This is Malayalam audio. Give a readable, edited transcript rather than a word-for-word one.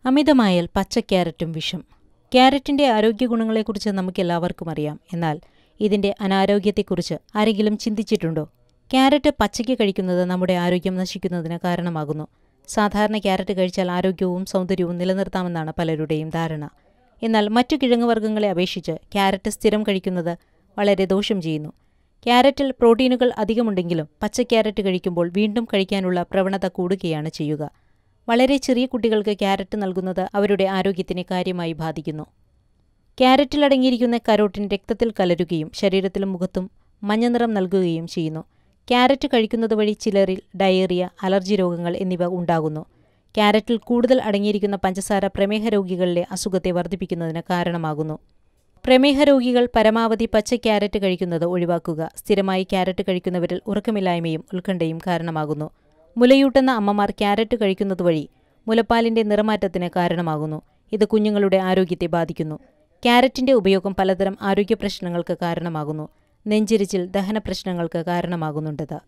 അമിതമായാൽ പച്ച ക്യാരറ്റും വിഷം. ക്യാരറ്റിന്റെ ആരോഗ്യ ഗുണങ്ങളെക്കുറിച്ച് നമുക്കെല്ലാവർക്കും അറിയാം. എന്നാൽ ഇതിന്റെ അനാരോഗ്യത്തെക്കുറിച്ച് ആരെങ്കിലും ചിന്തിച്ചിട്ടുണ്ടോ? ക്യാരറ്റ് പച്ചയ്ക്ക് കഴിക്കുന്നത് നമ്മുടെ ആരോഗ്യം നശിക്കുന്നതിന് കാരണമാകുന്നു. സാധാരണ ക്യാരറ്റ് കഴിച്ചാൽ ആരോഗ്യവും സൗന്ദര്യവും നിലനിർത്താമെന്നാണ് പലരുടെയും ധാരണ. എന്നാൽ മറ്റു കിഴങ്ങുവർഗ്ഗങ്ങളെ അപേക്ഷിച്ച് ക്യാരറ്റ് സ്ഥിരം കഴിക്കുന്നത് വളരെ ദോഷം ചെയ്യുന്നു. ക്യാരറ്റിൽ പ്രോട്ടീനുകൾ അധികമുണ്ടെങ്കിലും പച്ച ക്യാരറ്റ് കഴിക്കുമ്പോൾ വീണ്ടും കഴിക്കാനുള്ള പ്രവണത കൂടുകയാണ് ചെയ്യുക. വളരെ ചെറിയ കുട്ടികൾക്ക് ക്യാരറ്റ് നൽകുന്നത് അവരുടെ ആരോഗ്യത്തിനെ കാര്യമായി ബാധിക്കുന്നു. ക്യാരറ്റിൽ അടങ്ങിയിരിക്കുന്ന കരോട്ടിൻ രക്തത്തിൽ കലരുകയും ശരീരത്തിലും മുഖത്തും മഞ്ഞനിറം നൽകുകയും ചെയ്യുന്നു. ക്യാരറ്റ് കഴിക്കുന്നത് വഴി ചിലരിൽ ഡയേറിയ, അലർജി രോഗങ്ങൾ എന്നിവ ഉണ്ടാകുന്നു. ക്യാരറ്റിൽ കൂടുതൽ അടങ്ങിയിരിക്കുന്ന പഞ്ചസാര പ്രമേഹ രോഗികളിലെ അസുഖത്തെ വർദ്ധിപ്പിക്കുന്നതിന് കാരണമാകുന്നു. പ്രമേഹ രോഗികൾ പരമാവധി പച്ച ക്യാരറ്റ് കഴിക്കുന്നത് ഒഴിവാക്കുക. സ്ഥിരമായി ക്യാരറ്റ് കഴിക്കുന്നവരിൽ ഉറക്കമില്ലായ്മയും ഉത്കണ്ഠയും കാരണമാകുന്നു. മുലയൂട്ടുന്ന അമ്മമാർ ക്യാരറ്റ് കഴിക്കുന്നതുവഴി മുലപ്പാലിന്റെ നിറമാറ്റത്തിന് കാരണമാകുന്നു. ഇത് കുഞ്ഞുങ്ങളുടെ ആരോഗ്യത്തെ ബാധിക്കുന്നു. ക്യാരറ്റിന്റെ ഉപയോഗം പലതരം ആരോഗ്യ പ്രശ്നങ്ങൾക്ക് കാരണമാകുന്നു. നെഞ്ചിരിച്ചിൽ, ദഹന പ്രശ്നങ്ങൾക്ക് കാരണമാകുന്നുണ്ടത്.